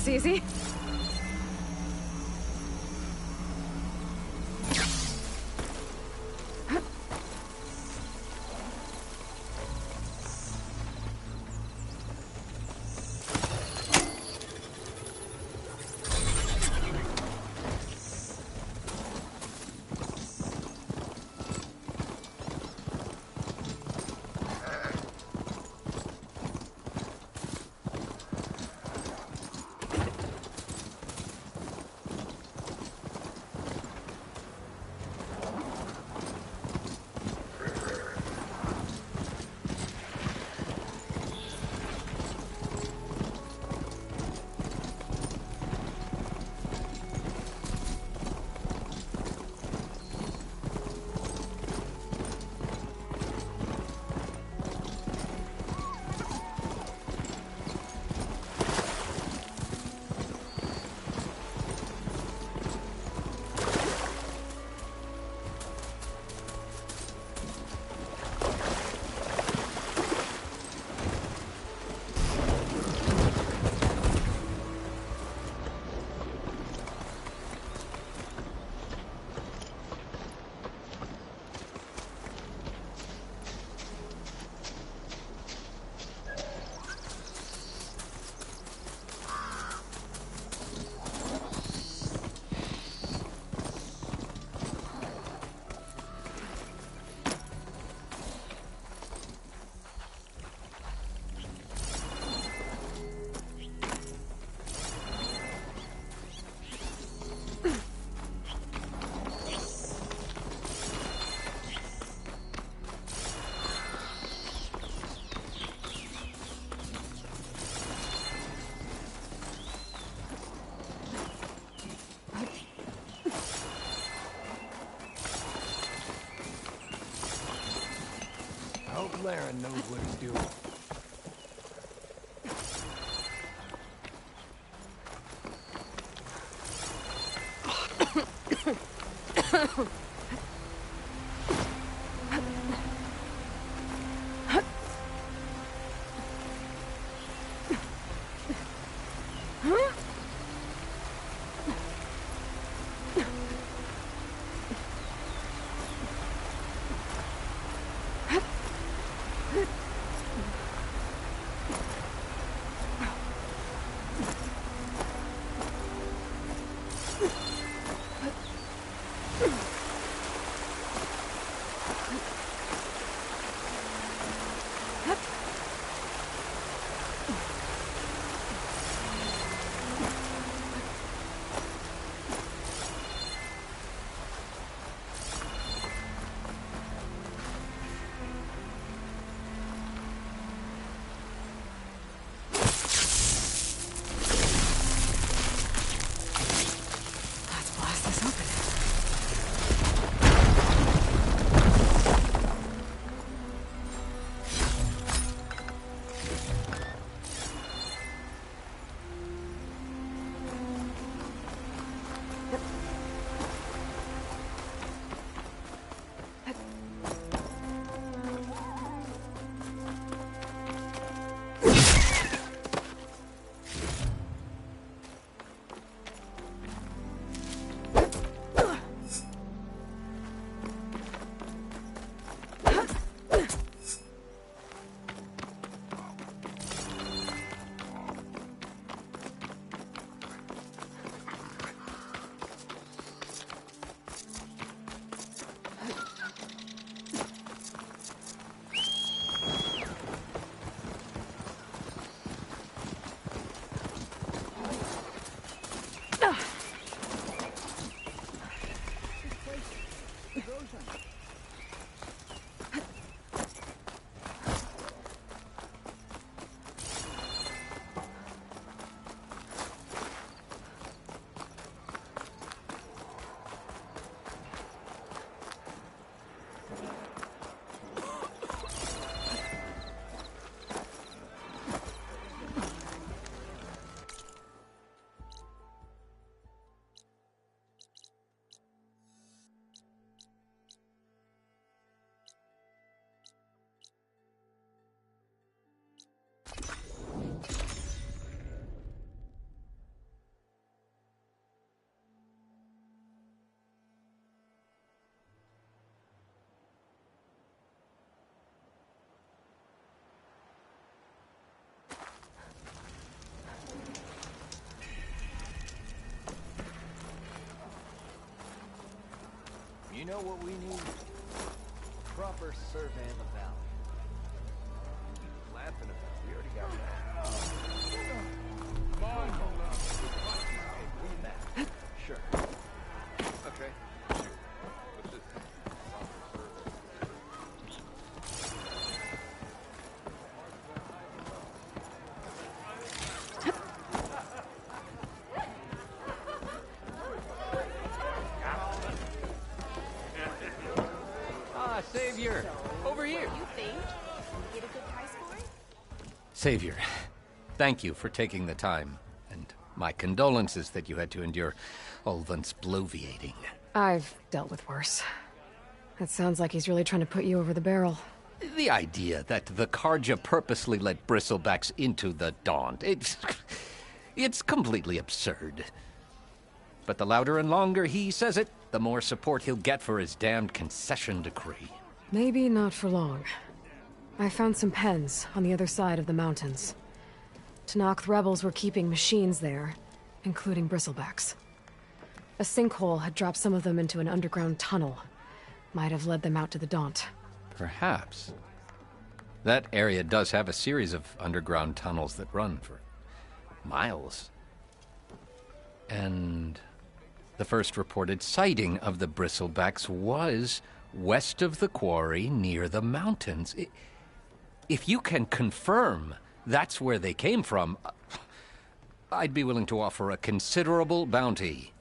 this easy. Laren knows what he's doing. You know what we need? Proper survey of the valley. Laughing about it. We already got that. Sure. Okay. What's this? Ah, Savior! Over here! You think? Get a good price for it? Savior, thank you for taking the time, and my condolences that you had to endure Ulvant's bloviating. I've dealt with worse. It sounds like he's really trying to put you over the barrel. The idea that the Karja purposely let bristlebacks into the Daunt, it's completely absurd. But the louder and longer he says it, the more support he'll get for his damned concession decree. Maybe not for long. I found some pens on the other side of the mountains. Tanakh rebels were keeping machines there, including bristlebacks. A sinkhole had dropped some of them into an underground tunnel. Might have led them out to the Daunt. Perhaps. That area does have a series of underground tunnels that run for miles. And the first reported sighting of the bristlebacks was west of the quarry near the mountains. If you can confirm that's where they came from, I'd be willing to offer a considerable bounty.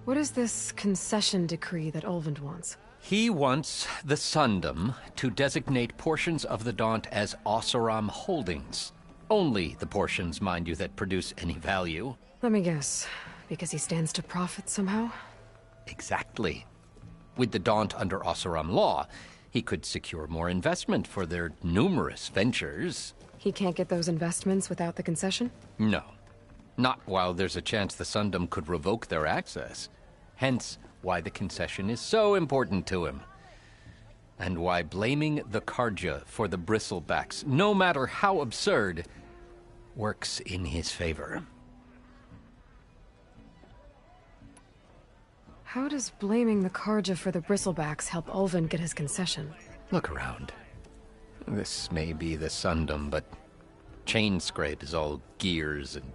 What is this concession decree that Ulvant wants? He wants the Sundom to designate portions of the Daunt as Oseram holdings. Only the portions, mind you, that produce any value. Let me guess. Because he stands to profit somehow? Exactly. With the Daunt under Oseram law, he could secure more investment for their numerous ventures. He can't get those investments without the concession? No. Not while there's a chance the Sundom could revoke their access. Hence, why the concession is so important to him. And why blaming the Karja for the bristlebacks, no matter how absurd, works in his favor. How does blaming the Karja for the bristlebacks help Ulvant get his concession? Look around. This may be the Sundom, but Chainscrape is all gears and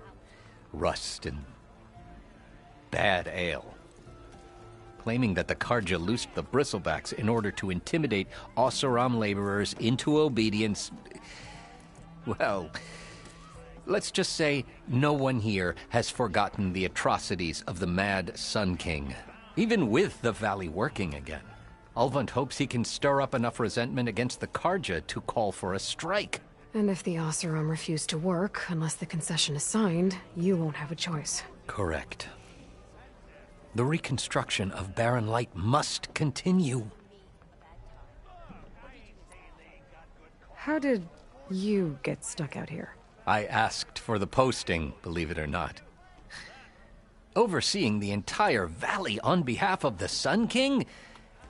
rust and bad ale. Claiming that the Karja loosed the bristlebacks in order to intimidate Oseram laborers into obedience. Well, let's just say no one here has forgotten the atrocities of the Mad Sun King, even with the valley working again. Ulvant hopes he can stir up enough resentment against the Karja to call for a strike. And if the Oseram refuse to work, unless the concession is signed, you won't have a choice. Correct. The reconstruction of Barren Light must continue. How did you get stuck out here? I asked for the posting, believe it or not. Overseeing the entire valley on behalf of the Sun King?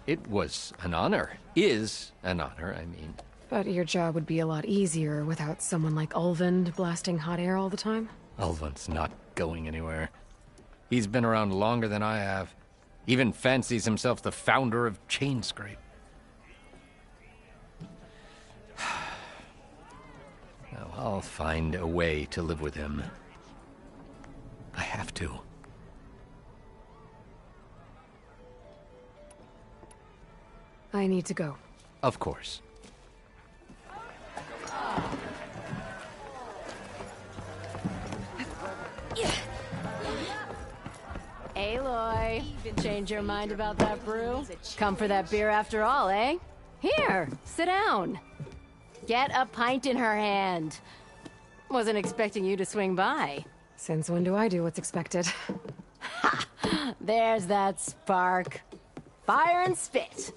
It was an honor. Is an honor, I mean. But your job would be a lot easier without someone like Ulvand blasting hot air all the time? Ulvand's not going anywhere. He's been around longer than I have. Even fancies himself the founder of Chainscrape. Well, I'll find a way to live with him. I have to. I need to go. Of course. Aloy, change your mind about that brew? Come for that beer after all, eh? Here, sit down. Get a pint in her hand. Wasn't expecting you to swing by. Since when do I do what's expected? Ha! There's that spark. Fire and spit.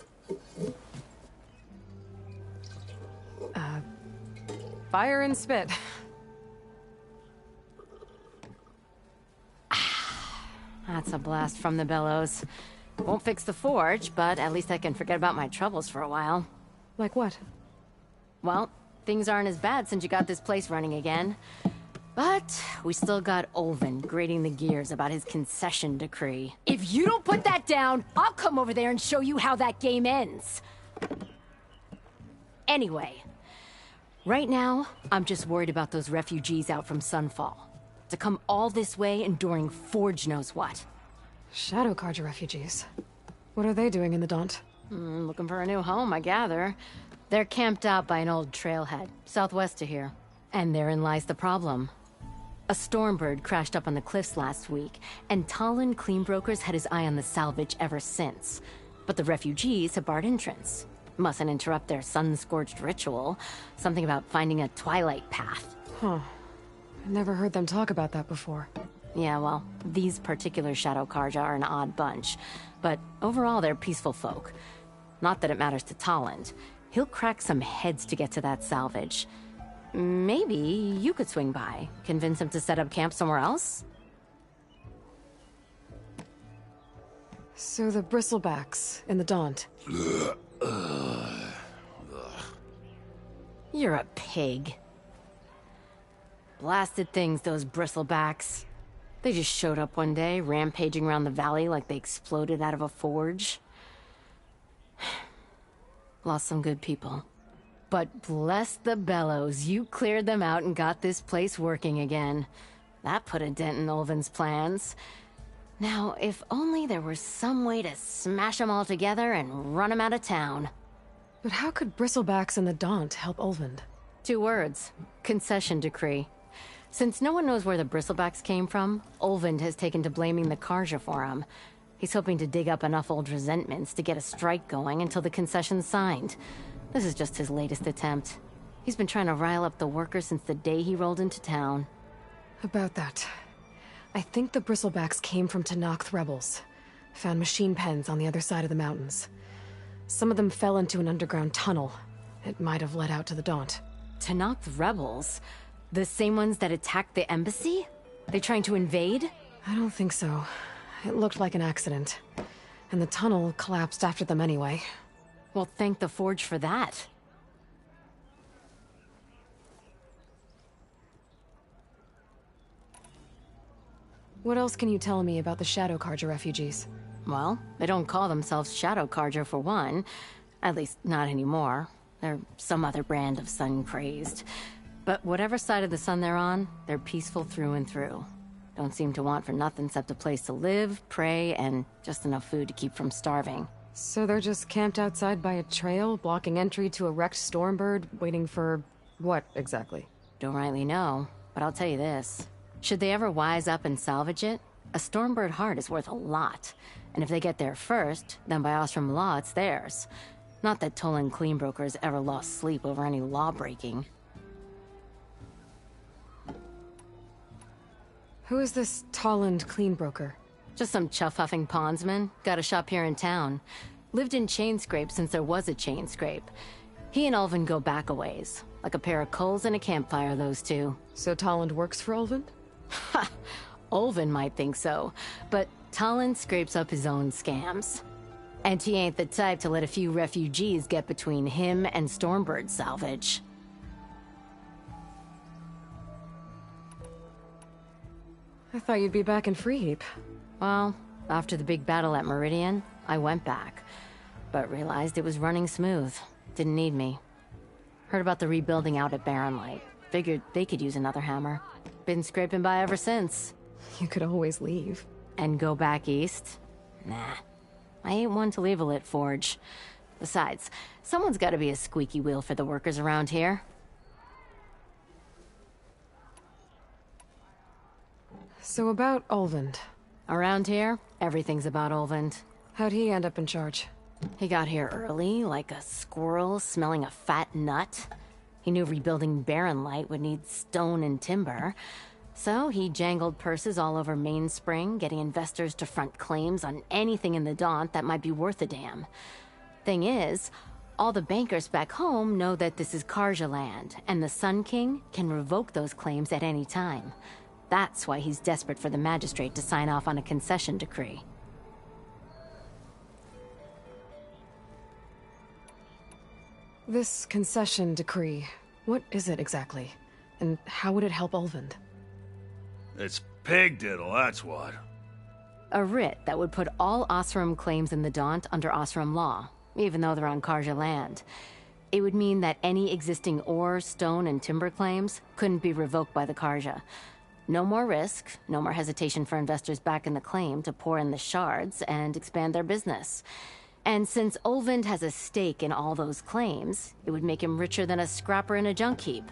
Fire and spit. That's a blast from the bellows. Won't fix the forge, but at least I can forget about my troubles for a while. Like what? Well, things aren't as bad since you got this place running again. But we still got Olvin grating the gears about his concession decree. If you don't put that down, I'll come over there and show you how that game ends. Anyway, right now, I'm just worried about those refugees out from Sunfall. To come all this way enduring Forge knows what. Shadow Carja refugees. What are they doing in the Daunt? Looking for a new home, I gather. They're camped out by an old trailhead, southwest of here. And therein lies the problem. A Stormbird crashed up on the cliffs last week, and Talon Cleanbrokers had his eye on the salvage ever since. But the refugees have barred entrance. Mustn't interrupt their sun-scorched ritual. Something about finding a twilight path. Huh. I never heard them talk about that before. Yeah, well, these particular Shadow Carja are an odd bunch. But overall, they're peaceful folk. Not that it matters to Talon. He'll crack some heads to get to that salvage. Maybe you could swing by, convince him to set up camp somewhere else? So the bristlebacks in the Daunt. You're a pig. Blasted things, those bristlebacks. They just showed up one day, rampaging around the valley like they exploded out of a forge. Lost some good people. But bless the bellows, you cleared them out and got this place working again. That put a dent in Olvin's plans. Now, if only there were some way to smash them all together and run them out of town. But how could bristlebacks in the Daunt help Olvind? 2 words. Concession decree. Since no one knows where the bristlebacks came from, Olvind has taken to blaming the Carja for them. He's hoping to dig up enough old resentments to get a strike going until the concession's signed. This is just his latest attempt. He's been trying to rile up the workers since the day he rolled into town. About that. I think the bristlebacks came from Tenakth rebels. Found machine pens on the other side of the mountains. Some of them fell into an underground tunnel. It might have led out to the Daunt. Tenakth rebels? The same ones that attacked the embassy? They trying to invade? I don't think so. It looked like an accident. And the tunnel collapsed after them anyway. Well, thank the Forge for that. What else can you tell me about the Shadow Carja refugees? Well, they don't call themselves Shadow Carja for one. At least, not anymore. They're some other brand of sun-crazed. But whatever side of the sun they're on, they're peaceful through and through. Don't seem to want for nothing except a place to live, pray, and just enough food to keep from starving. So they're just camped outside by a trail, blocking entry to a wrecked Stormbird, waiting for... what, exactly? Don't rightly know, but I'll tell you this. Should they ever wise up and salvage it, a Stormbird heart is worth a lot. And if they get there first, then by Ostrom law, it's theirs. Not that Tolan Cleanbrokers ever lost sleep over any law-breaking. Who is this Talland Cleanbroker? Just some chuff-huffing pondsman. Got a shop here in town. Lived in Chainscrape since there was a Chainscrape. He and Ulvin go back a ways. Like a pair of coals and a campfire, those two. So Talland works for Ulvin? Ha! Ulvin might think so, but Talon scrapes up his own scams. And he ain't the type to let a few refugees get between him and Stormbird salvage. I thought you'd be back in Freeheap. Well, after the big battle at Meridian, I went back. But realized it was running smooth. Didn't need me. Heard about the rebuilding out at Barren Light. Figured they could use another hammer. Been scraping by ever since. You could always leave. And go back east? Nah. I ain't one to leave a lit forge. Besides, someone's gotta be a squeaky wheel for the workers around here. So about Ulvund. Around here, everything's about Ulvund. How'd he end up in charge? He got here early, like a squirrel smelling a fat nut. He knew rebuilding Barren Light would need stone and timber. So he jangled purses all over Mainspring, getting investors to front claims on anything in the Daunt that might be worth a damn. Thing is, all the bankers back home know that this is Carja land, and the Sun King can revoke those claims at any time. That's why he's desperate for the magistrate to sign off on a concession decree. This concession decree, what is it exactly? And how would it help Ulvund? It's pig diddle, that's what. A writ that would put all Osram claims in the Daunt under Osram law, even though they're on Karja land. It would mean that any existing ore, stone, and timber claims couldn't be revoked by the Karja. No more risk, no more hesitation for investors back in the claim to pour in the shards and expand their business. And since Olvind has a stake in all those claims, it would make him richer than a scrapper in a junk heap.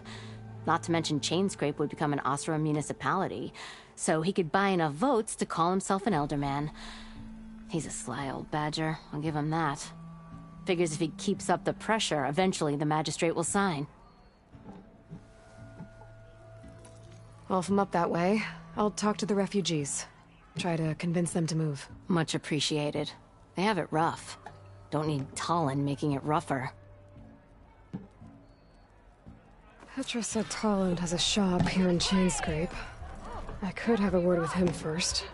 Not to mention Chainscrape would become an Osram municipality, so he could buy enough votes to call himself an elderman. He's a sly old badger, I'll give him that. Figures if he keeps up the pressure, eventually the magistrate will sign. Well, if I'm up that way, I'll talk to the refugees. Try to convince them to move. Much appreciated. They have it rough. Don't need Talon making it rougher. Petra said Talon has a shop here in Chainscrape. I could have a word with him first.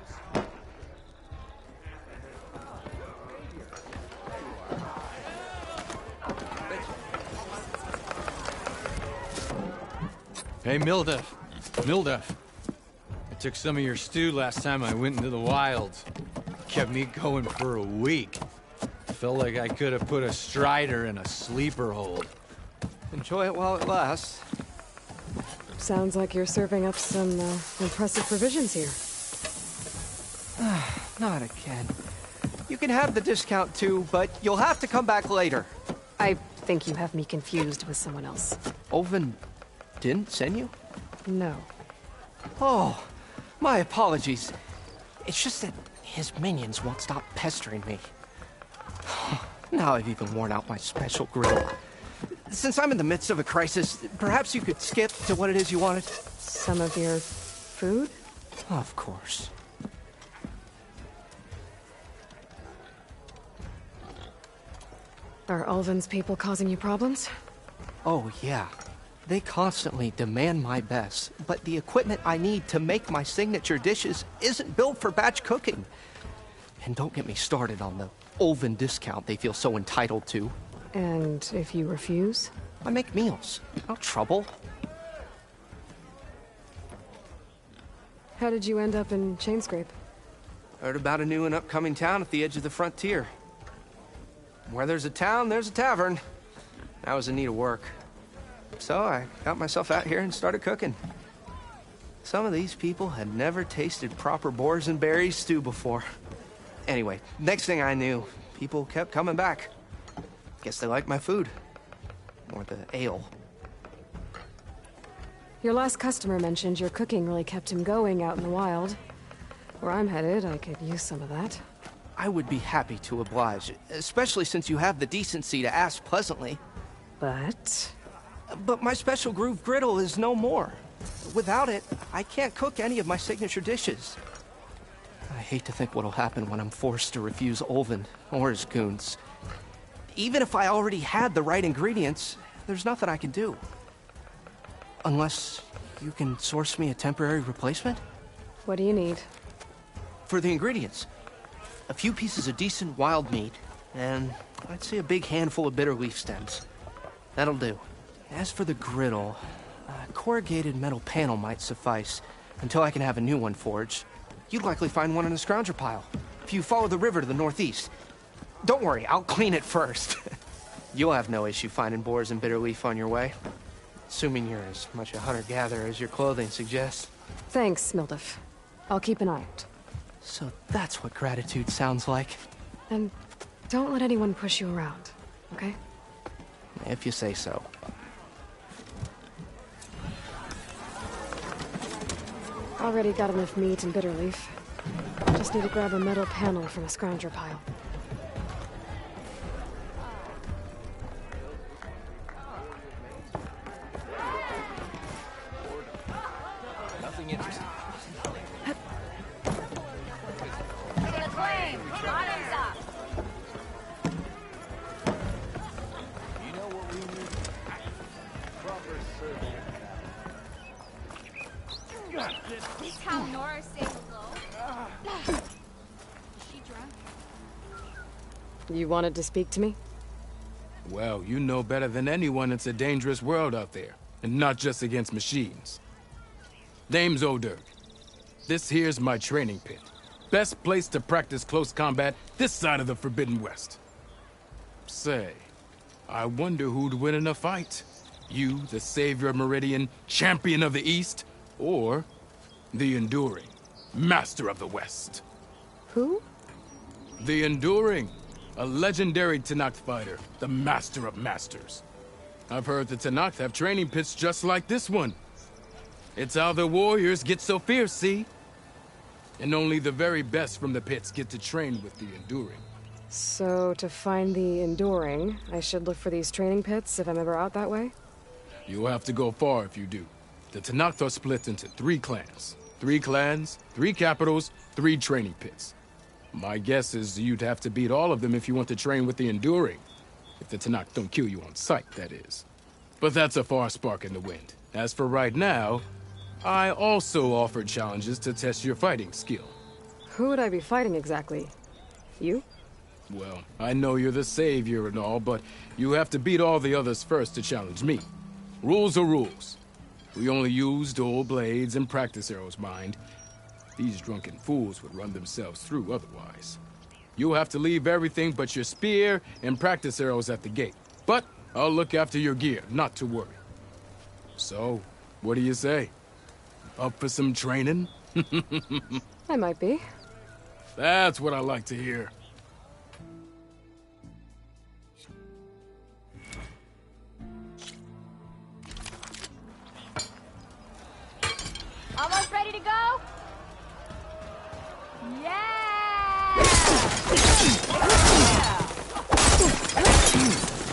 Hey, Mildef. Mildef. I took some of your stew last time I went into the wilds. Kept me going for a week. Felt like I could have put a strider in a sleeper hold. Enjoy it while it lasts. Sounds like you're serving up some impressive provisions here. Not again. You can have the discount too, but you'll have to come back later. I think you have me confused with someone else. Olvin didn't send you? No. Oh, my apologies. It's just that his minions won't stop pestering me. Now I've even worn out my special grill. Since I'm in the midst of a crisis, perhaps you could skip to what it is you wanted? Some of your food? Of course. Are Ulvin's people causing you problems? Oh, yeah. They constantly demand my best, but the equipment I need to make my signature dishes isn't built for batch cooking. And don't get me started on the Ulvin discount they feel so entitled to. And if you refuse? I make meals. No trouble. How did you end up in Chainscrape? Heard about a new and upcoming town at the edge of the frontier. Where there's a town, there's a tavern. I was in need of work. So I got myself out here and started cooking. Some of these people had never tasted proper boars and berries stew before. Anyway, next thing I knew, people kept coming back. Guess they liked my food. Or the ale. Your last customer mentioned your cooking really kept him going out in the wild. Where I'm headed, I could use some of that. I would be happy to oblige, especially since you have the decency to ask pleasantly. But my special groove griddle is no more. Without it, I can't cook any of my signature dishes. I hate to think what'll happen when I'm forced to refuse Olvin or his goons. Even if I already had the right ingredients, there's nothing I can do. Unless you can source me a temporary replacement? What do you need? For the ingredients, a few pieces of decent wild meat, and I'd say a big handful of bitter leaf stems. That'll do. As for the griddle, a corrugated metal panel might suffice until I can have a new one forged. You'd likely find one in a scrounger pile, if you follow the river to the northeast. Don't worry, I'll clean it first. You'll have no issue finding boars and bitter leaf on your way. Assuming you're as much a hunter-gatherer as your clothing suggests. Thanks, Mildef. I'll keep an eye out. So that's what gratitude sounds like. And don't let anyone push you around, okay? If you say so. Already got enough meat and bitter leaf. Just need to grab a metal panel from a scrounger pile. Nothing interesting. This how Nora say hello. Is she drunk? You wanted to speak to me? Well, you know better than anyone it's a dangerous world out there, and not just against machines. Name's O'Dirk. This here's my training pit. Best place to practice close combat this side of the Forbidden West. Say, I wonder who'd win in a fight. You, the savior of Meridian, champion of the East, or the Enduring, master of the West. Who? The Enduring, a legendary Tenakth fighter, the master of masters. I've heard the Tenakth have training pits just like this one. It's how the warriors get so fierce, see? And only the very best from the pits get to train with the Enduring. So, to find the Enduring, I should look for these training pits if I'm ever out that way? You'll have to go far if you do. The Tenakth are split into 3 clans. 3 clans, 3 capitals, 3 training pits. My guess is you'd have to beat all of them if you want to train with the Enduring. If the Tenakth don't kill you on sight, that is. But that's a far spark in the wind. As for right now, I also offer challenges to test your fighting skill. Who would I be fighting exactly? You? Well, I know you're the savior and all, but you have to beat all the others first to challenge me. Rules are rules. We only use dual blades and practice arrows, mind. These drunken fools would run themselves through otherwise. You'll have to leave everything but your spear and practice arrows at the gate. But I'll look after your gear, not to worry. So, what do you say? Up for some training? I might be. That's what I like to hear. Almost ready to go? Yeah!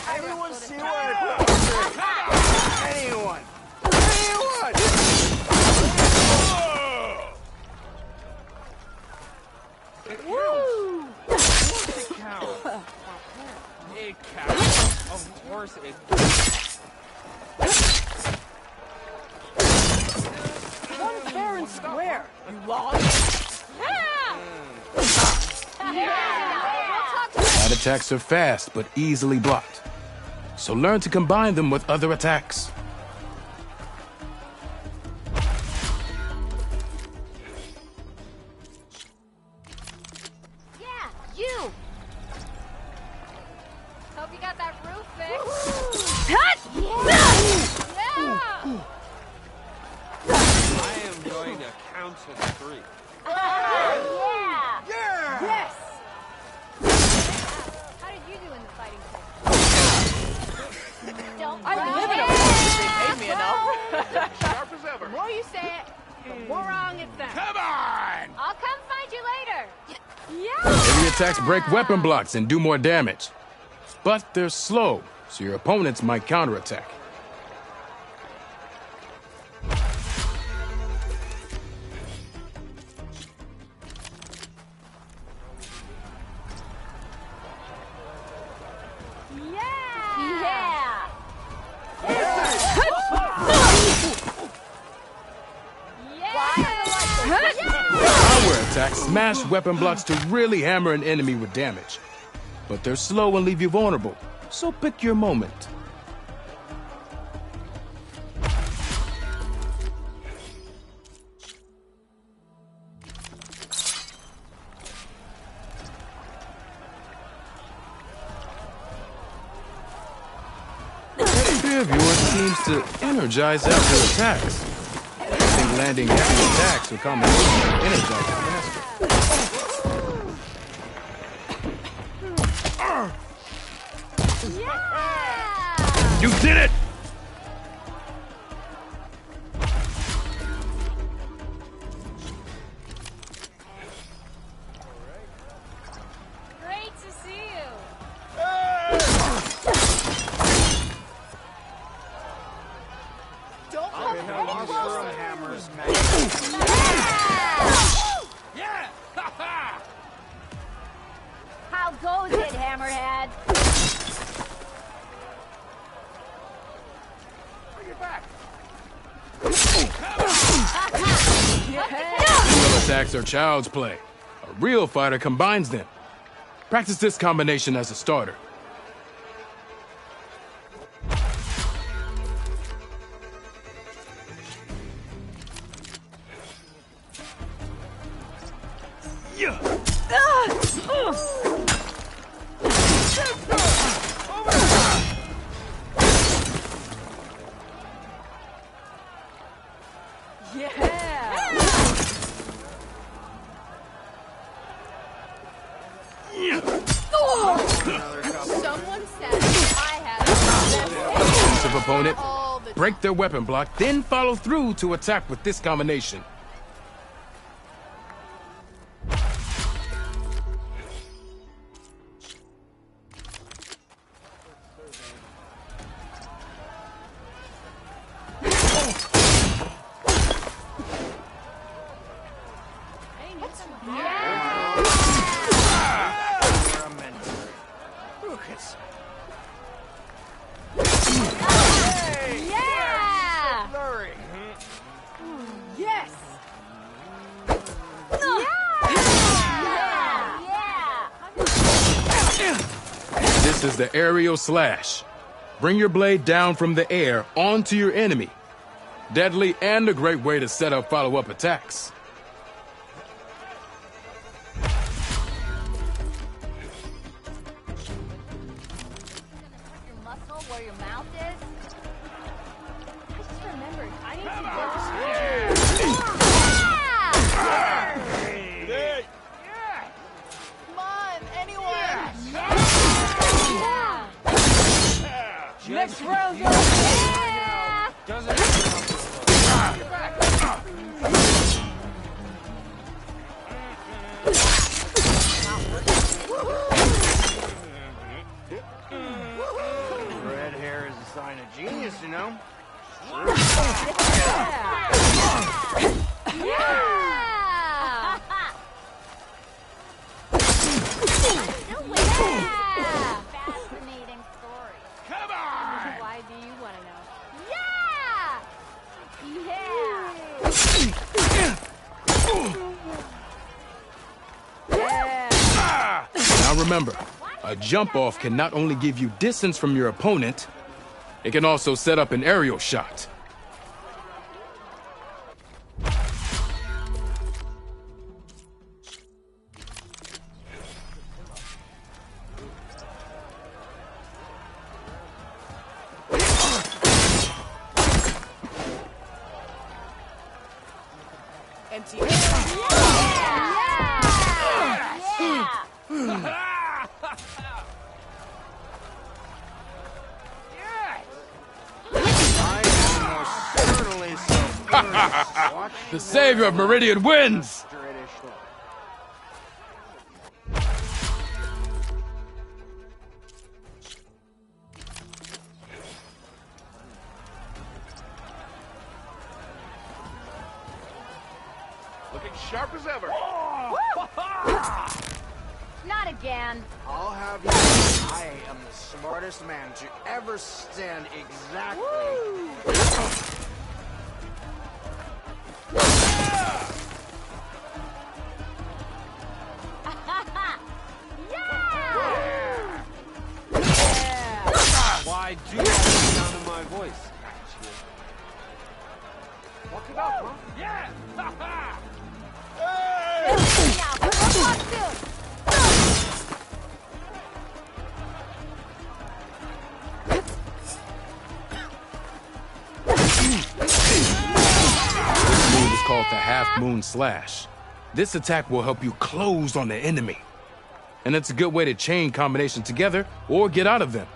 Anyone see what I posted? Anyone? Anyone? Woo! It counts. It counts. Of course it One fair and square. You lost? Side attacks are fast, but easily blocked. So learn to combine them with other attacks. Yeah, you! Hope you got that roof fixed. Yeah! I am going to count to 3. Yeah! Yeah! Yes! How did you do in the fighting pit? Don't I run. live in a place they paid me enough. Sharp as ever. The more you say it, the more wrong it sounds. Come on! I'll come find you later. Yeah! Heavy attacks break weapon blocks and do more damage. But they're slow, so your opponents might counterattack. Yeah! Power attacks smash weapon blocks to really hammer an enemy with damage. But they're slow and leave you vulnerable, so pick your moment. That spear of yours seems to energize after attacks. I think landing heavy attacks will combination energize faster. Yeah! You did it! Great to see you. Don't let me hammers, man. Yeah! How goes it, Hammerhead? Bring it back. Dual attacks are child's play. A real fighter combines them. Practice this combination as a starter. Someone said I had Defensive opponent, break their weapon block, then follow through to attack with this combination. This is the aerial slash. Bring your blade down from the air onto your enemy. Deadly and a great way to set up follow-up attacks. your muscle where your mouth is. I just remembered. I need to go. Come on, anyone! Next round, go! Red hair is a sign of genius, you know? Fascinating story. Come on! Why do you want to know? Now remember, a jump off can not only give you distance from your opponent, it can also set up an aerial shot. Empty. The savior of Meridian wins! Looking sharp as ever. Not again. I'll have you know I am the smartest man to ever stand exactly. Why do you like the sound of my voice? Walk it up, huh? Yeah! This move is called the Half Moon Slash. This attack will help you close on the enemy. And it's a good way to chain combinations together or get out of them.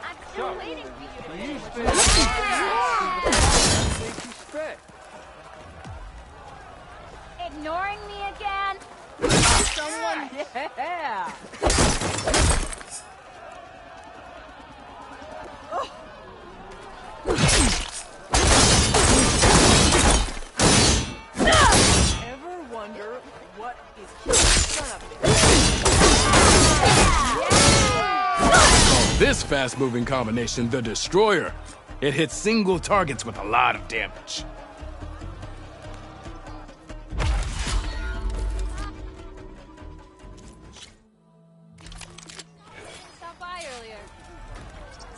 I'm still waiting for you to finish. Ignoring me again? Someone, yeah! Ever wonder what is son of a This fast-moving combination, the Destroyer, it hits single targets with a lot of damage.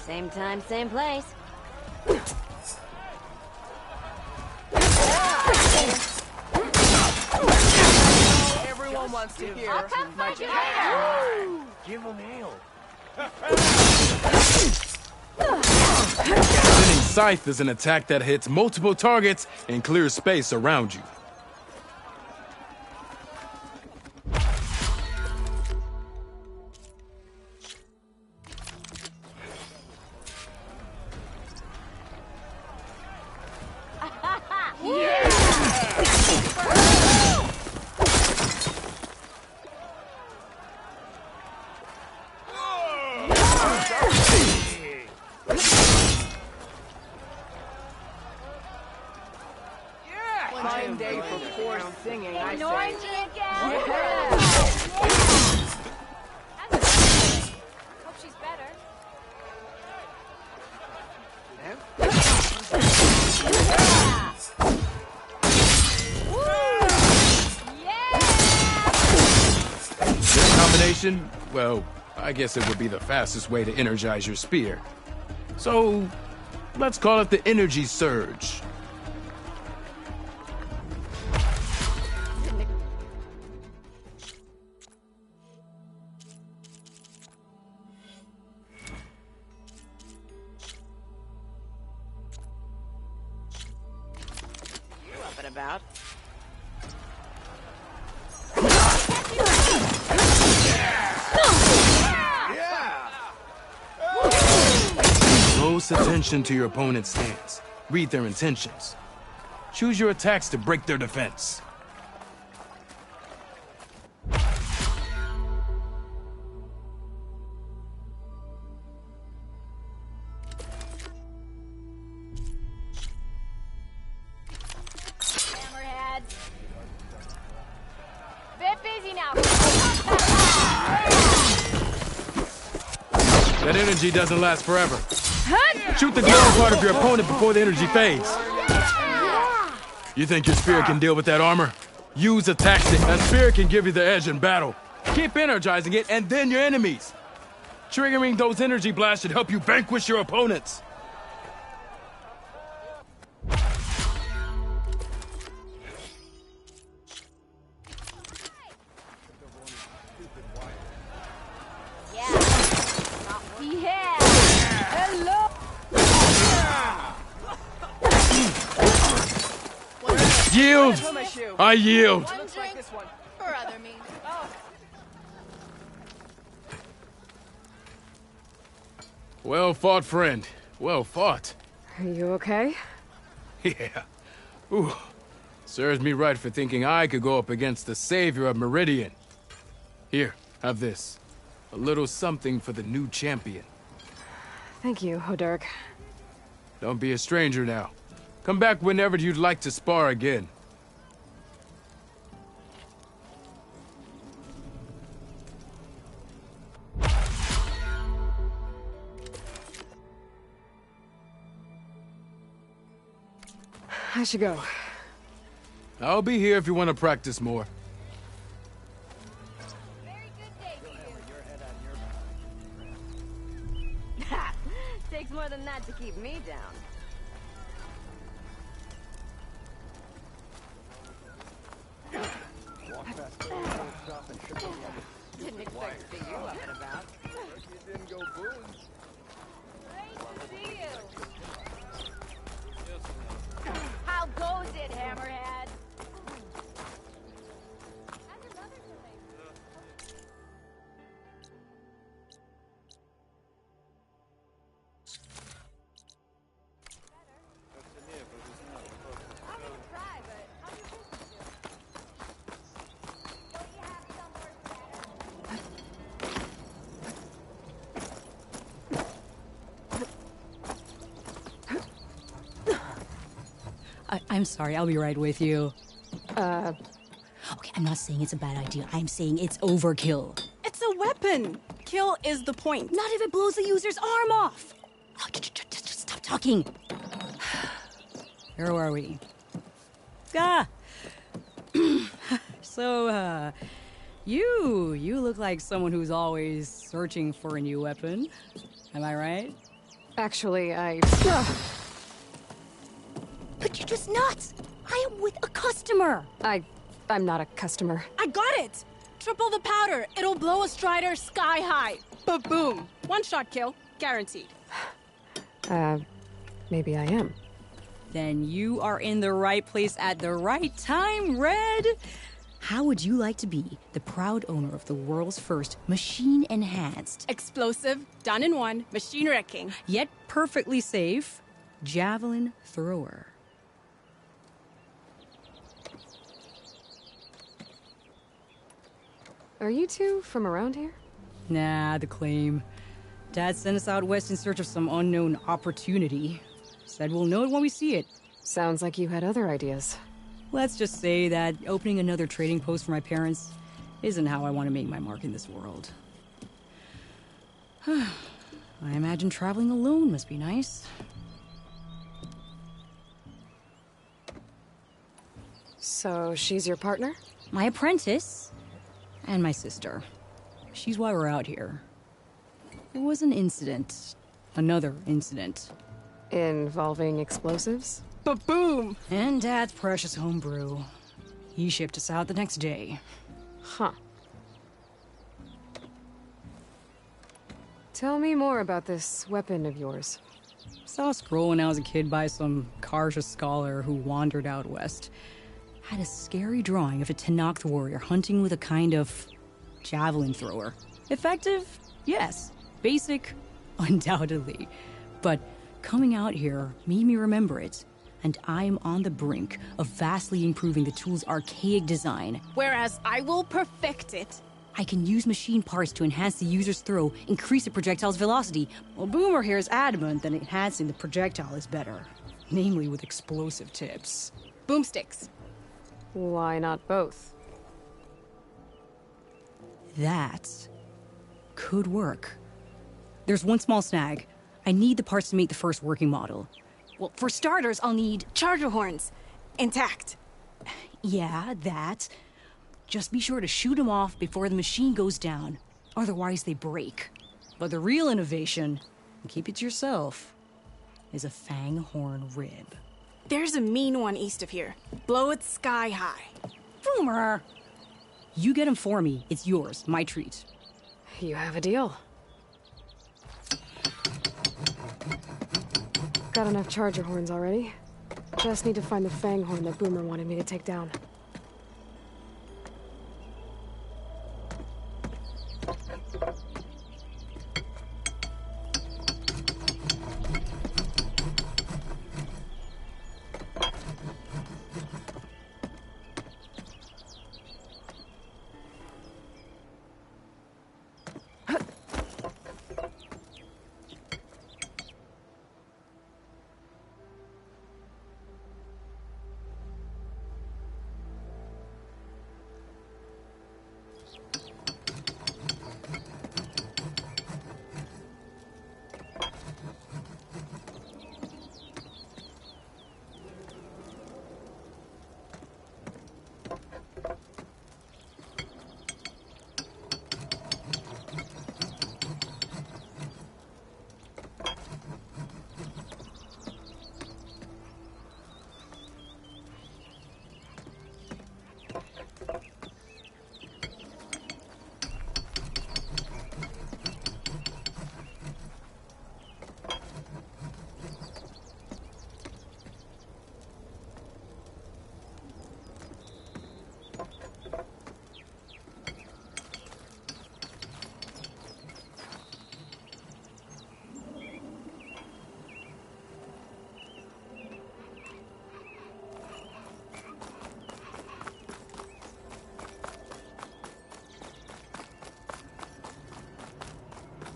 Same time, same place. Everyone wants to hear. I'll come find you later. Give him hail. Spinning Scythe is an attack that hits multiple targets and clears space around you. Fine day for poor singing, I Ignoring say. me again? Hope she's better. This combination, well, I guess it would be the fastest way to energize your spear. So, let's call it the Energy Surge. Up and about. Close attention to your opponent's stance. Read their intentions. Choose your attacks to break their defense. Hammerhead. Bit busy now. That energy doesn't last forever. Shoot the glowing part of your opponent before the energy fades. You think your spear can deal with that armor? Use a tactic. That spear can give you the edge in battle. Keep energizing it, and then your enemies. Triggering those energy blasts should help you vanquish your opponents. Yeah. Hello. Yield! I yield! Looks like this one. For other means. Well fought, friend. Well fought. Are you okay? Yeah. Ooh. Serves me right for thinking I could go up against the savior of Meridian. Here, have this. A little something for the new champion. Thank you, Hodurk. Don't be a stranger now. Come back whenever you'd like to spar again. I should go. I'll be here if you want to practice more. Very good day to you. Takes more than that to keep me down. Didn't expect to see you up and about. You didn't go boom. Great to see you. How goes it, Hammerhead? How's your mother doing? I would try, but how's your business doing? Don't you have somewhere better? I'm sorry, I'll be right with you. Uh, Okay, I'm not saying it's a bad idea. I'm saying it's overkill. It's a weapon. Kill is the point. Not if it blows the user's arm off. Oh, just stop talking. Where were we? Ah. So, you look like someone who's always searching for a new weapon. Am I right? Actually, But you're just nuts! I am with a customer! I'm not a customer. I got it! Triple the powder. It'll blow a Strider sky high. Ba-boom. One-shot kill. Guaranteed. Maybe I am. Then you are in the right place at the right time, Red! How would you like to be the proud owner of the world's first machine-enhanced, Explosive, done in one, machine wrecking. yet perfectly safe, javelin thrower? Are you two from around here? Nah, the claim. Dad sent us out west in search of some unknown opportunity. Said we'll know it when we see it. Sounds like you had other ideas. Let's just say that opening another trading post for my parents isn't how I want to make my mark in this world. I imagine traveling alone must be nice. So she's your partner? My apprentice and my sister. She's why we're out here. There was an incident. Another incident. Involving explosives? Ba-boom! And Dad's precious homebrew. He shipped us out the next day. Huh. Tell me more about this weapon of yours. Saw a scroll when I was a kid by some Karja scholar who wandered out west. Had a scary drawing of a Tenakth warrior hunting with a kind of javelin thrower. Effective? Yes. Basic? Undoubtedly. But coming out here made me remember it. And I'm on the brink of vastly improving the tool's archaic design. Whereas I will perfect it. I can use machine parts to enhance the user's throw, increase the projectile's velocity. Well, Boomer here is adamant that enhancing the projectile is better. Namely with explosive tips. Boomsticks. Why not both? That could work. There's one small snag. I need the parts to make the first working model. Well, for starters, I'll need charger horns. Intact. Yeah, that. Just be sure to shoot them off before the machine goes down. Otherwise, they break. But the real innovation, and keep it to yourself, is a fang horn rib. There's a mean one east of here. Blow it sky high. Boomer! You get him for me. It's yours. My treat. You have a deal. Got enough charger horns already. Just need to find the fang horn that Boomer wanted me to take down.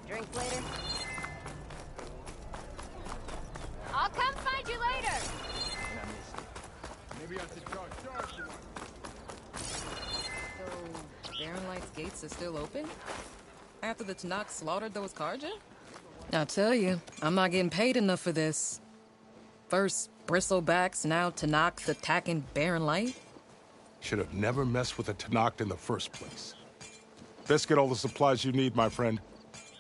Drinks later? I'll come find you later! Maybe I should charge you one. So, Baron Light's gates are still open? After the Tenakth slaughtered those Karja? I tell you, I'm not getting paid enough for this. First, bristlebacks, now Tenakth attacking Baron Light? Should have never messed with the Tenakth in the first place. Best get all the supplies you need, my friend.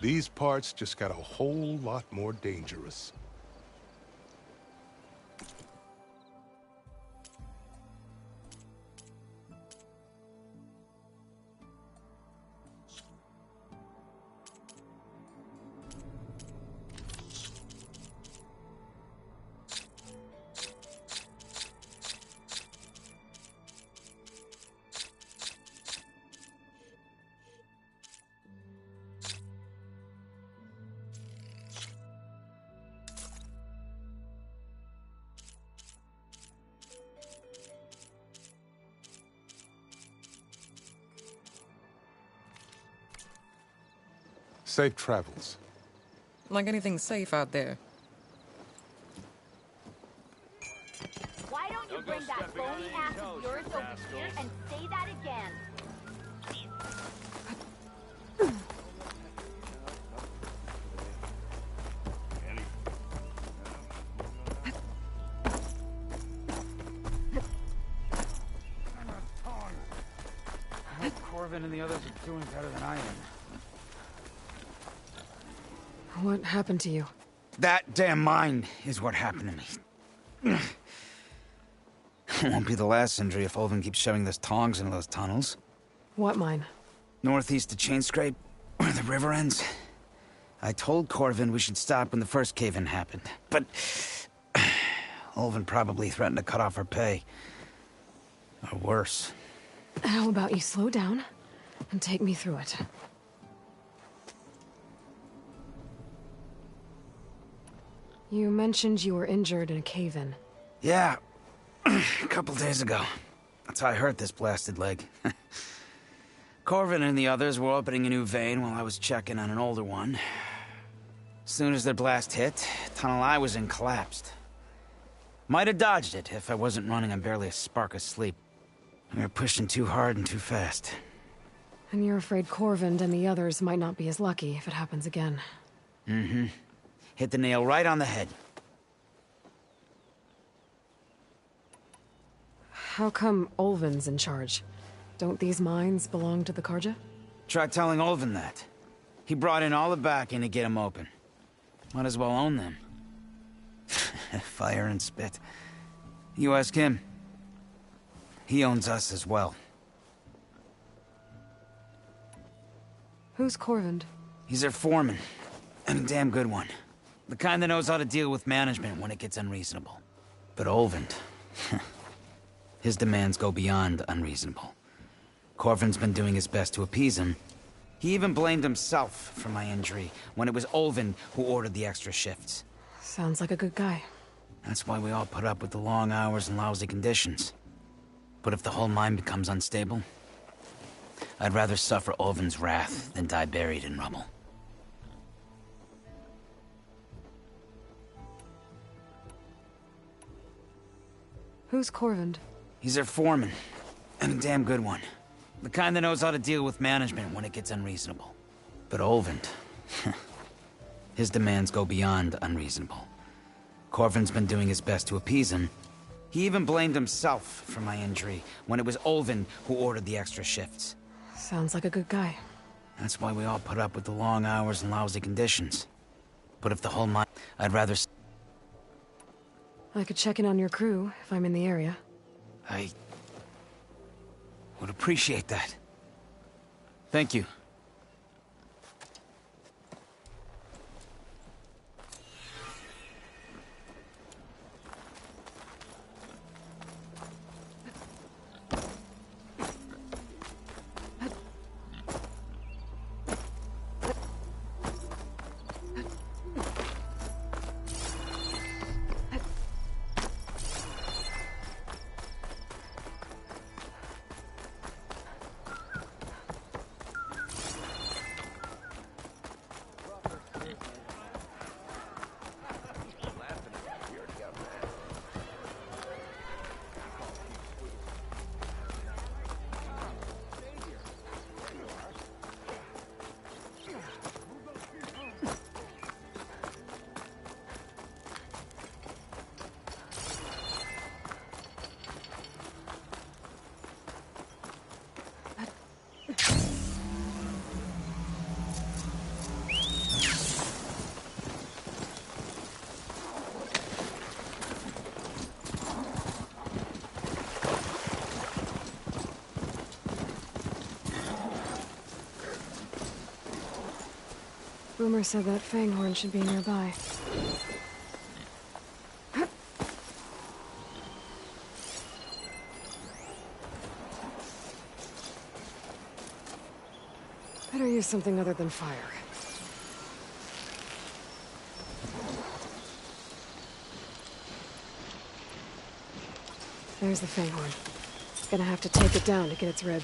These parts just got a whole lot more dangerous. Safe travels. Like anything safe out there. Why don't you bring that bony ass of yours over here and say that again? I hope Corvin and the others are doing better than I am. What happened to you? That damn mine is what happened to me. It won't be the last injury if Olvin keeps shoving those tongs into those tunnels. What mine? Northeast of Chain Scrape, where the river ends. I told Corvin we should stop when the first cave-in happened, but Olvin probably threatened to cut off our pay. Or worse. How about you slow down and take me through it? You mentioned you were injured in a cave-in. Yeah, a couple days ago. That's how I hurt this blasted leg. Corvin and the others were opening a new vein while I was checking on an older one. As soon as their blast hit, the tunnel I was in collapsed. Might have dodged it if I wasn't running on barely a spark of sleep. We were pushing too hard and too fast. And you're afraid Corvin and the others might not be as lucky if it happens again. Mm-hmm. Hit the nail right on the head. How come Olvin's in charge? Don't these mines belong to the Karja? Try telling Olvin that. He brought in all the backing to get them open. Might as well own them. Fire and spit. You ask him. He owns us as well. Who's Corvin? He's their foreman. And a damn good one. The kind that knows how to deal with management when it gets unreasonable. But Olvin... his demands go beyond unreasonable. Corvin's been doing his best to appease him. He even blamed himself for my injury when it was Olvin who ordered the extra shifts. Sounds like a good guy. That's why we all put up with the long hours and lousy conditions. But if the whole mine becomes unstable, I'd rather suffer Olvin's wrath than die buried in rubble. Who's Corvin? He's their foreman, and a damn good one. The kind that knows how to deal with management when it gets unreasonable. But Olvin... his demands go beyond unreasonable. Corvin's been doing his best to appease him. He even blamed himself for my injury when it was Olvin who ordered the extra shifts. Sounds like a good guy. That's why we all put up with the long hours and lousy conditions. But if the whole mine... I'd rather... I could check in on your crew if I'm in the area. I... would appreciate that. Thank you. Boomer said that Fanghorn should be nearby. Better use something other than fire. There's the Fanghorn. Gonna have to take it down to get its rib.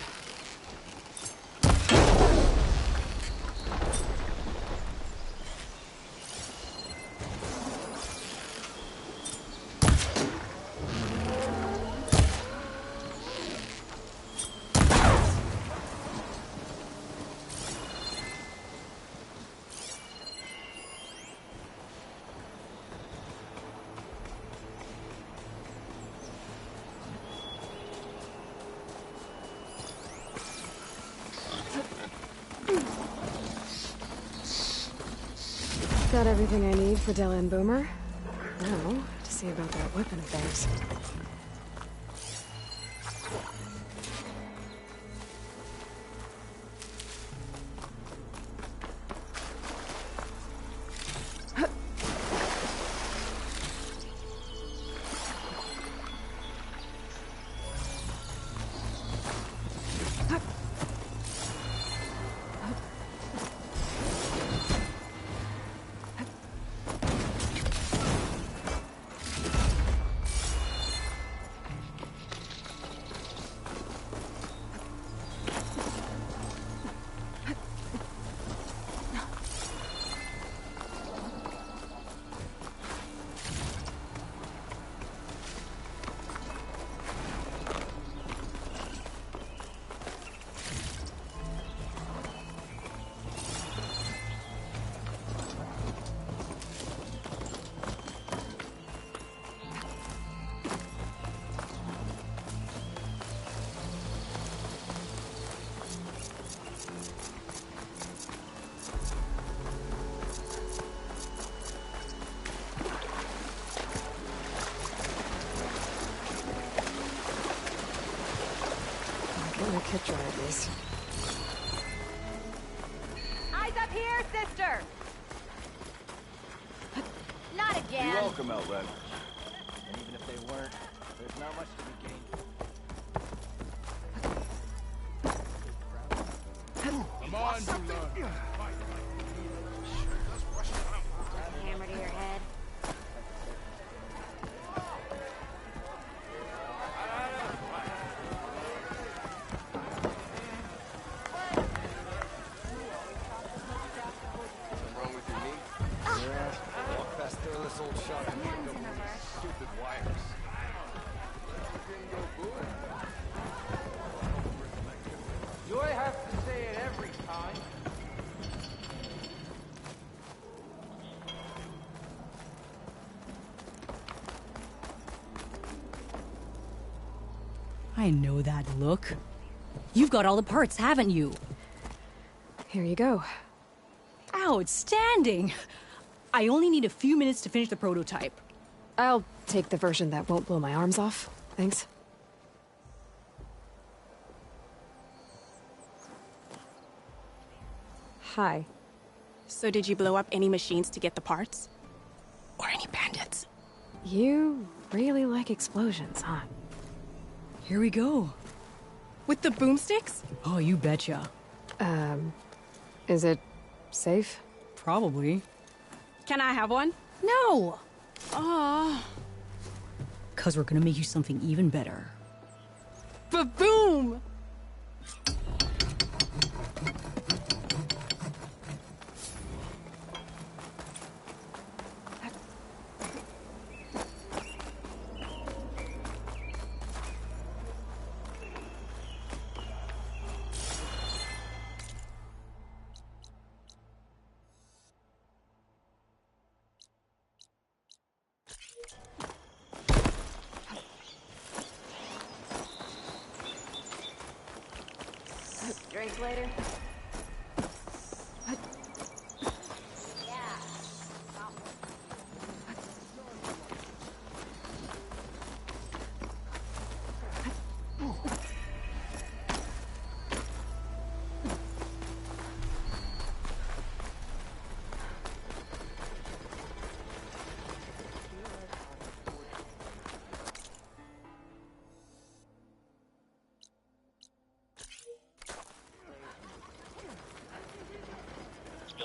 Got everything I need for Della and Boomer. Now, to see about that weapon of theirs. Get my kit dry at least. Eyes up here, sister! Not again! You're welcome, Outlet. And even if they weren't, there's not much to be gained. Come on, you learn. Hammer to your head. Something wrong with your knee? Yeah. Walk past there, this old shop and pick up these stupid wires. Didn't go good. Do I have to say it every time? I know that look. You've got all the parts, haven't you? Here you go. Outstanding! I only need a few minutes to finish the prototype. I'll take the version that won't blow my arms off. Thanks. Hi. So did you blow up any machines to get the parts? Or any bandits? You really like explosions, huh? Here we go. With the boomsticks? Oh, you betcha. Is it safe? Probably. Can I have one? No! Aw. 'Cause we're gonna make you something even better. Ba-boom! Drinks later?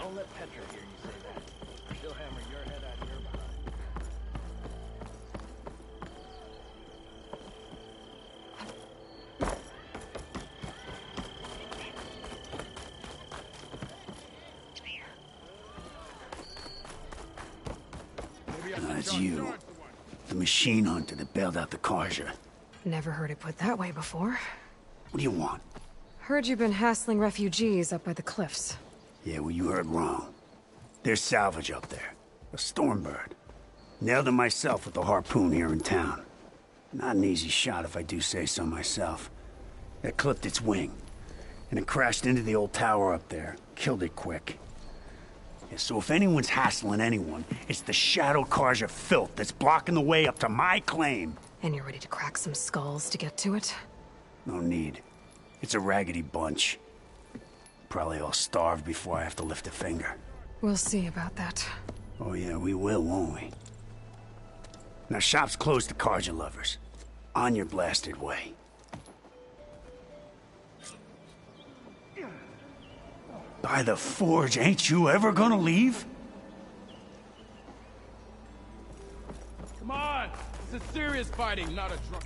Don't let Petra hear you say that. She'll hammer your head out of your behind. It's you. The machine hunter that bailed out the Karja. Never heard it put that way before. What do you want? Heard you've been hassling refugees up by the cliffs. Yeah, well, you heard wrong. There's salvage up there. A stormbird. Nailed it myself with the harpoon here in town. Not an easy shot if I do say so myself. It clipped its wing, and it crashed into the old tower up there. Killed it quick. Yeah, so if anyone's hassling anyone, it's the Shadow Karja filth that's blocking the way up to my claim. And you're ready to crack some skulls to get to it? No need. It's a raggedy bunch. Probably all starved before I have to lift a finger. We'll see about that. Oh yeah, we will, won't we? Now shop's closed to Karja lovers. On your blasted way. By the Forge, ain't you ever gonna leave? Come on! This is serious fighting, not a drunk.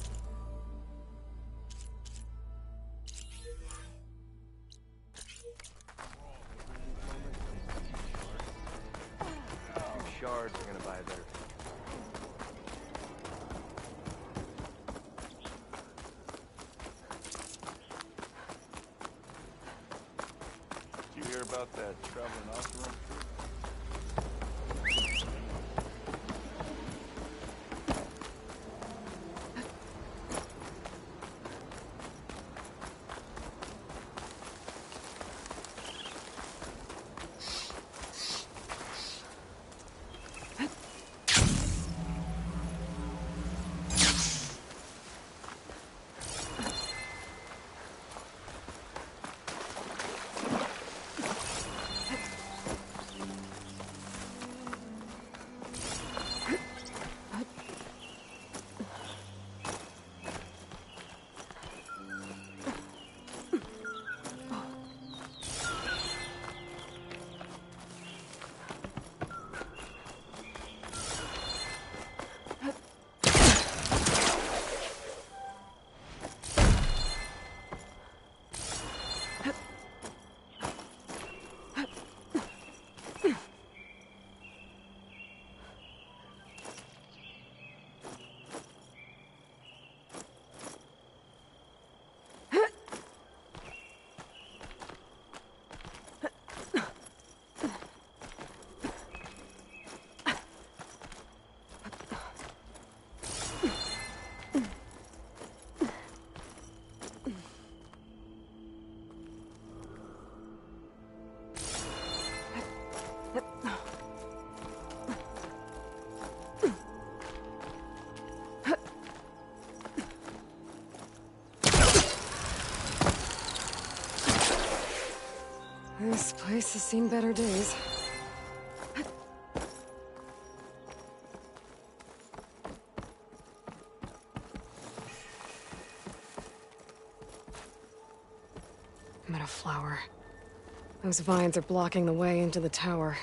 Shards are gonna buy a better. Did you hear about that traveling off-road? This place has seen better days. Met a flower. Those vines are blocking the way into the tower.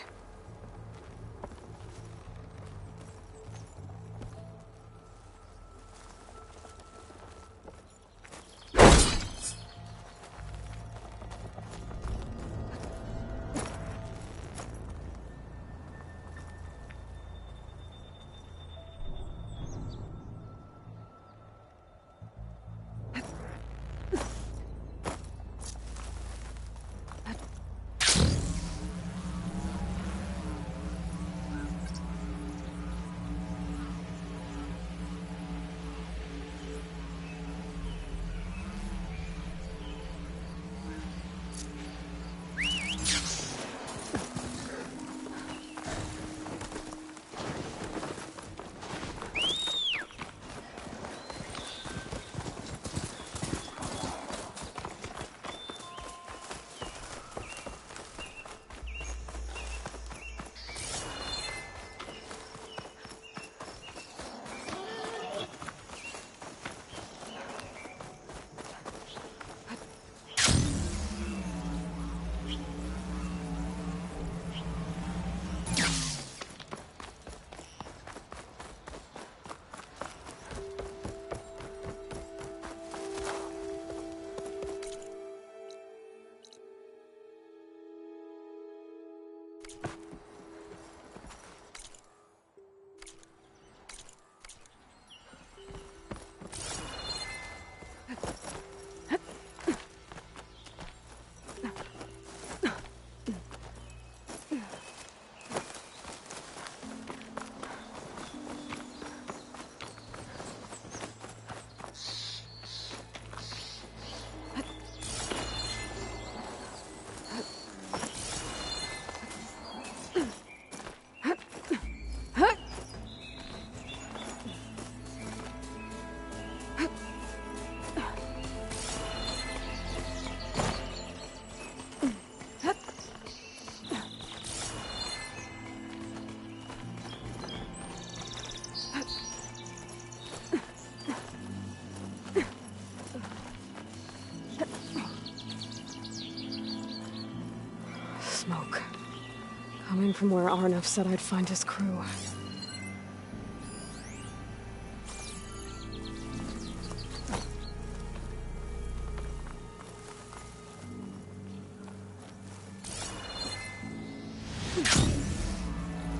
from where Arnav said I'd find his crew.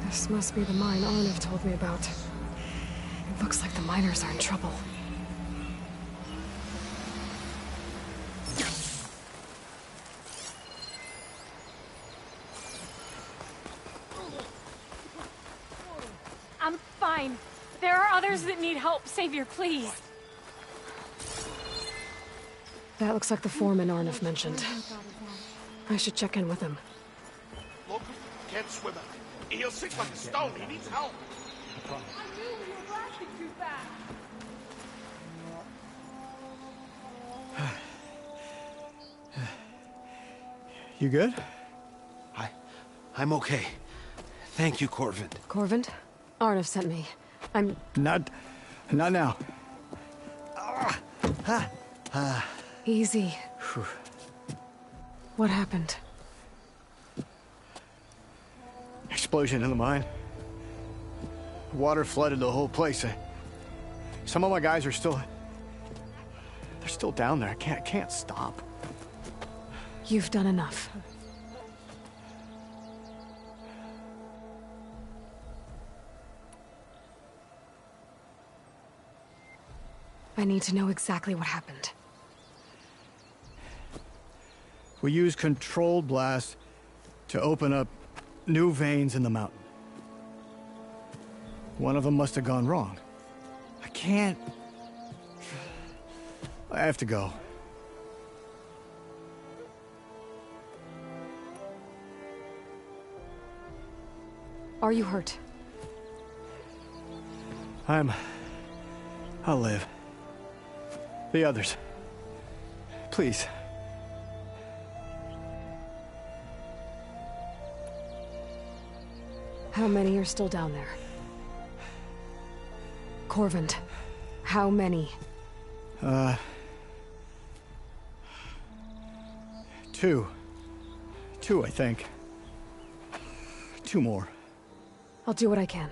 This must be the mine Arnav told me about. It looks like the miners are in trouble. I'm fine. There are others that need help. Savior, please. That looks like the foreman Arnav mentioned. I should check in with him. Look, can't swim out. He'll sink like a stone. He needs help. I knew we were blasting too fast. You good? I'm okay. Thank you, Corvin. Corvin? Arnav sent me. I'm... Not now. Easy. What happened? Explosion in the mine. Water flooded the whole place. Some of my guys are still... They're still down there. I can't stop. You've done enough. I need to know exactly what happened. We used controlled blast to open up new veins in the mountain. One of them must have gone wrong. I can't... I have to go. Are you hurt? I'll live. The others. Please. How many are still down there? Corvin, how many? Two. Two, I think. Two more. I'll do what I can.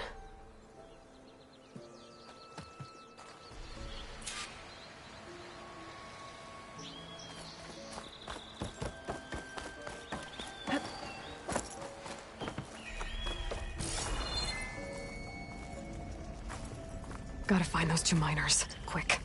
Gotta find those two miners. Quick.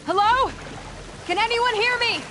Hello? Can anyone hear me?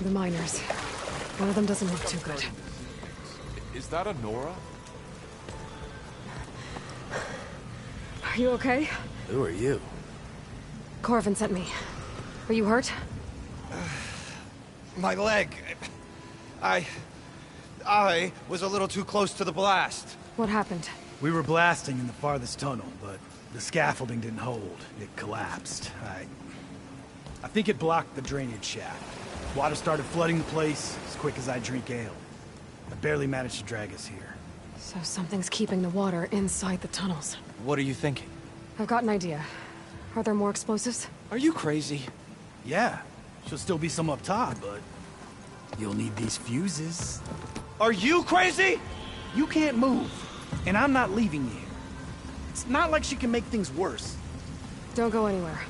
The miners. One of them doesn't look too good. Is that a Nora? Are you okay? Who are you? Corvin sent me. Are you hurt? My leg. I was a little too close to the blast. What happened? We were blasting in the farthest tunnel, but the scaffolding didn't hold. It collapsed. I think it blocked the drainage shaft. Water started flooding the place as quick as I drink ale. I barely managed to drag us here. So something's keeping the water inside the tunnels. What are you thinking? I've got an idea. Are there more explosives? Are you crazy? Yeah, should still be some up top, but you'll need these fuses. Are you crazy? You can't move. And I'm not leaving you here. It's not like she can make things worse. Don't go anywhere.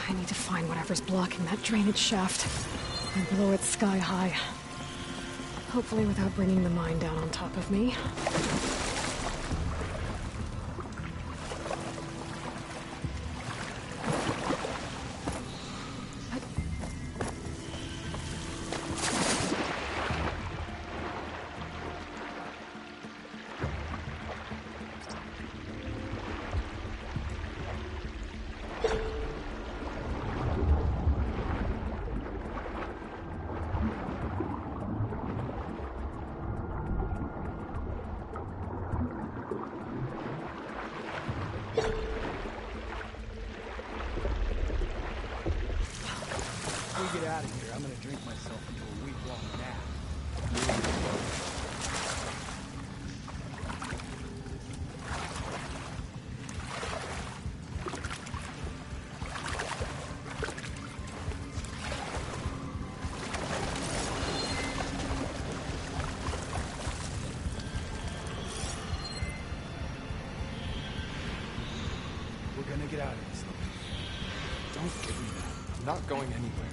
I need to find whatever's blocking that drainage shaft and blow it sky high. Hopefully without bringing the mine down on top of me. Before we get out of here, I'm gonna drink myself into a week-long nap. We're gonna get out of this. Don't give me that. I'm not going anywhere.